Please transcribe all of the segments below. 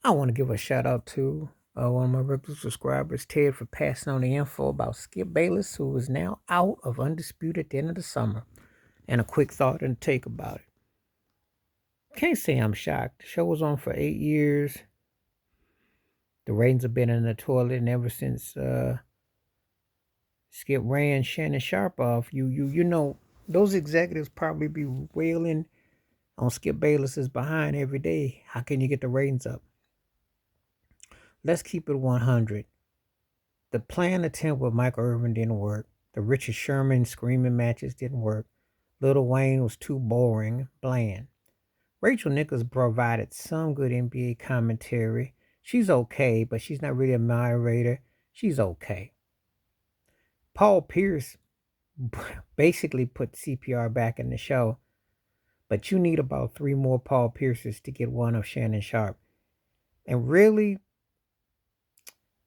I want to give a shout out to one of my regular subscribers, Ted, for passing on the info about Skip Bayless, who is now out of Undisputed at the end of the summer. And a quick thought and take about it. Can't say I'm shocked. The show was on for 8 years. The ratings have been in the toilet, and ever since Skip ran Shannon Sharpe off, you know those executives probably be wailing on Skip Bayless's behind every day. How can you get the ratings up? Let's keep it 100. The planned attempt with Michael Irvin didn't work. The Richard Sherman screaming matches didn't work. Lil Wayne was too boring, bland. Rachel Nichols provided some good NBA commentary. She's okay, but she's not really a moderator. She's okay. Paul Pierce basically put CPR back in the show, but you need about 3 more Paul Pierces to get one of Shannon Sharpe. And really,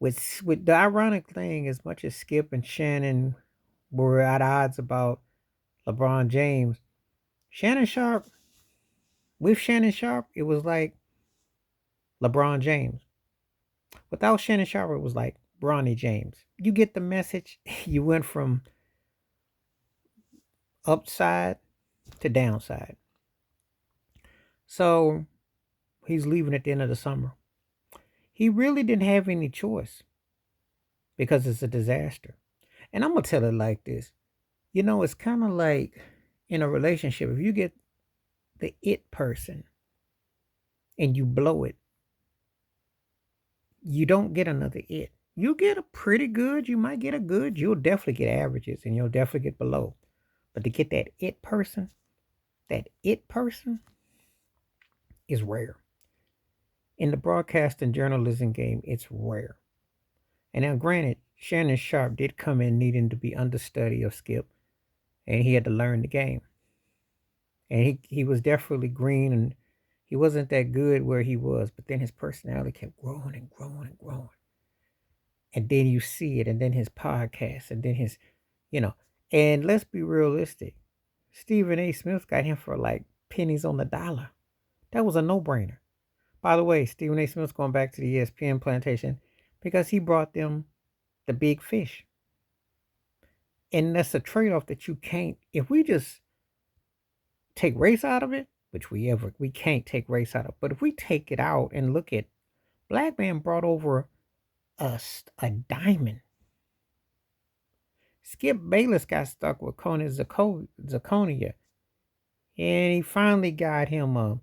with the ironic thing, as much as Skip and Shannon were at odds about LeBron James, Shannon Sharpe, with Shannon Sharpe, it was like LeBron James. Without Shannon Sharpe, it was like Bronny James. You get the message? You went from upside to downside. So he's leaving at the end of the summer. He really didn't have any choice because it's a disaster. And I'm going to tell it like this. You know, it's kind of like in a relationship, if you get the it person and you blow it, you don't get another it. You get a pretty good, you might get a good, you'll definitely get averages and you'll definitely get below. But to get that it person is rare. In the broadcast and journalism game, it's rare. And now, granted, Shannon Sharpe did come in needing to be understudy of Skip, and he had to learn the game. And he was definitely green, and he wasn't that good where he was, but then his personality kept growing and growing and growing. And then you see it, and then his podcast, and then his, you know, and let's be realistic. Stephen A. Smith got him for like pennies on the dollar. That was a no-brainer. By the way, Stephen A. Smith's going back to the ESPN plantation because he brought them the big fish. And that's a trade-off that you can't, if we just take race out of it, which we can't take race out of, but if we take it out and look at Black Man brought over a diamond. Skip Bayless got stuck with Conan Zirconia, and he finally got him a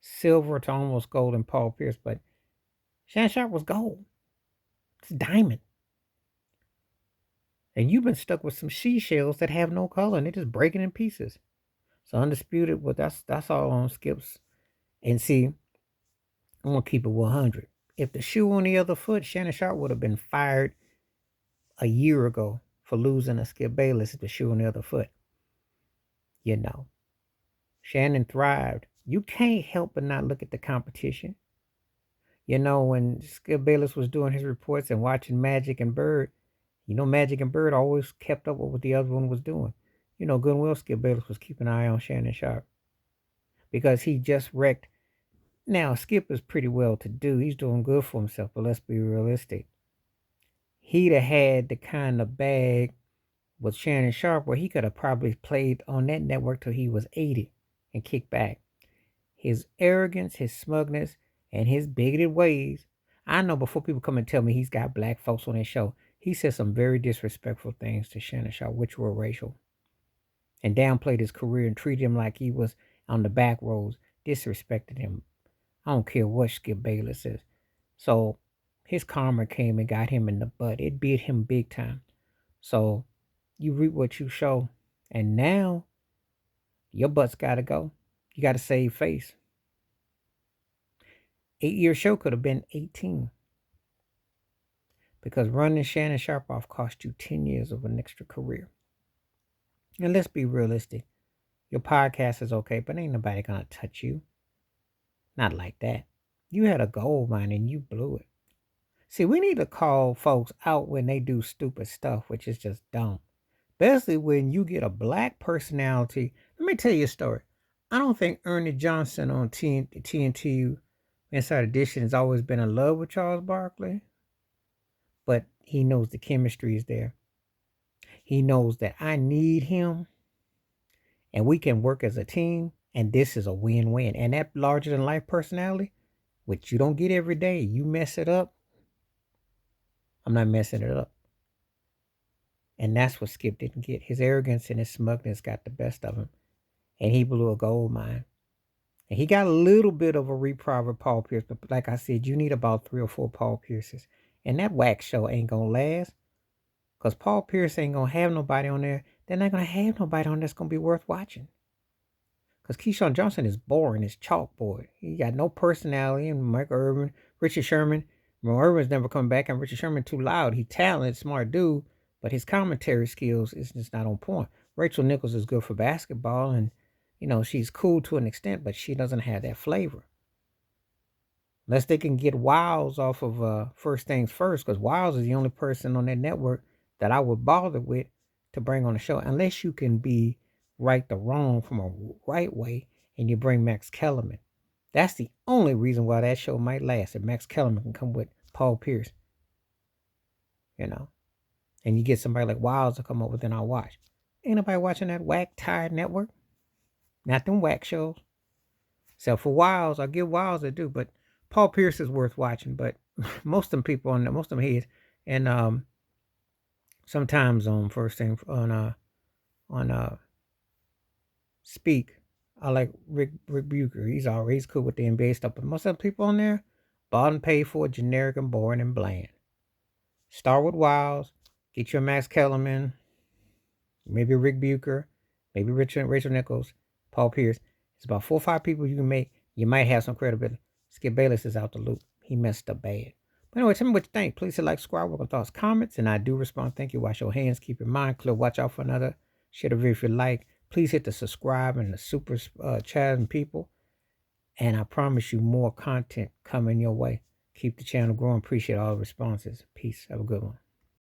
silver to almost gold in Paul Pierce, but Shannon Sharpe was gold. It's diamond. And you've been stuck with some seashells that have no color and they're just breaking in pieces. So undisputed, well, that's all on Skip's. And see, I'm gonna keep it 100. If the shoe on the other foot, Shannon Sharpe would have been fired a year ago for losing to Skip Bayless if the shoe on the other foot. You know, Shannon thrived. You can't help but not look at the competition. You know, when Skip Bayless was doing his reports and watching Magic and Bird, you know, Magic and Bird always kept up with what the other one was doing. You know, good and well, Skip Bayless was keeping an eye on Shannon Sharpe because he just wrecked. Now, Skip is pretty well to do. He's doing good for himself, but let's be realistic. He'd have had the kind of bag with Shannon Sharpe where he could have probably played on that network till he was 80 and kicked back. His arrogance, his smugness, and his bigoted ways. I know before people come and tell me he's got black folks on his show, he said some very disrespectful things to Shannon Sharpe, which were racial, and downplayed his career and treated him like he was on the back rows, disrespected him. I don't care what Skip Bayless is. So his karma came and got him in the butt. It beat him big time. So you reap what you show. And now your butt's got to go. You got to save face. 8-year show could have been 18. Because running Shannon Sharpe off cost you 10 years of an extra career. And let's be realistic. Your podcast is okay, but ain't nobody going to touch you. Not like that. You had a gold mine and you blew it. See, we need to call folks out when they do stupid stuff, which is just dumb. Especially when you get a black personality. Let me tell you a story. I don't think Ernie Johnson on TNT Inside Edition has always been in love with Charles Barkley, but he knows the chemistry is there. He knows that I need him and we can work as a team, and this is a win-win. And that larger than life personality, which you don't get every day, you mess it up, I'm not messing it up. And that's what Skip didn't get. His arrogance and his smugness got the best of him, and he blew a gold mine. And he got a little bit of a reprieve with Paul Pierce, but like I said, you need about 3 or 4 Paul Pierces. And that wax show ain't gonna last, because Paul Pierce ain't gonna have nobody on there. They're not gonna have nobody on that's gonna be worth watching. Because Keyshawn Johnson is boring as chalkboard. He got no personality. And Michael Irvin, Richard Sherman. Well, Irvin's never come back, and Richard Sherman too loud. He's talented, smart dude, but his commentary skills is just not on point. Rachel Nichols is good for basketball, and she's cool to an extent, but she doesn't have that flavor. Unless they can get Wiles off of First Things First, because Wiles is the only person on that network that I would bother with to bring on the show, unless you can be right the wrong from a right way, and you bring Max Kellerman. That's the only reason why that show might last. If Max Kellerman can come with Paul Pierce, and you get somebody like Wiles to come up with, then I'll watch. Ain't nobody watching that whack tired network. Not them whack shows. Except for Wiles, I'll give Wiles a do, but Paul Pierce is worth watching. But most of them people on most of them heads, and sometimes on First Thing on Speak, I like Rick Bucher. He's cool with the NBA stuff, but most of the people on there, bought and paid for, generic and boring and bland. Start with Wiles, get your Max Kellerman, maybe Rick Bucher, maybe Rachel Nichols, Paul Pierce. It's about 4 or 5 people you can make. You might have some credibility. Skip Bayless is out the loop. He messed up bad. But anyway, tell me what you think. Please hit like, subscribe, work on thoughts, comments, and I do respond. Thank you. Wash your hands. Keep your mind clear. Watch out for another. Share the video if you like. Please hit the subscribe and the super chat and people. And I promise you more content coming your way. Keep the channel growing. Appreciate all the responses. Peace. Have a good one.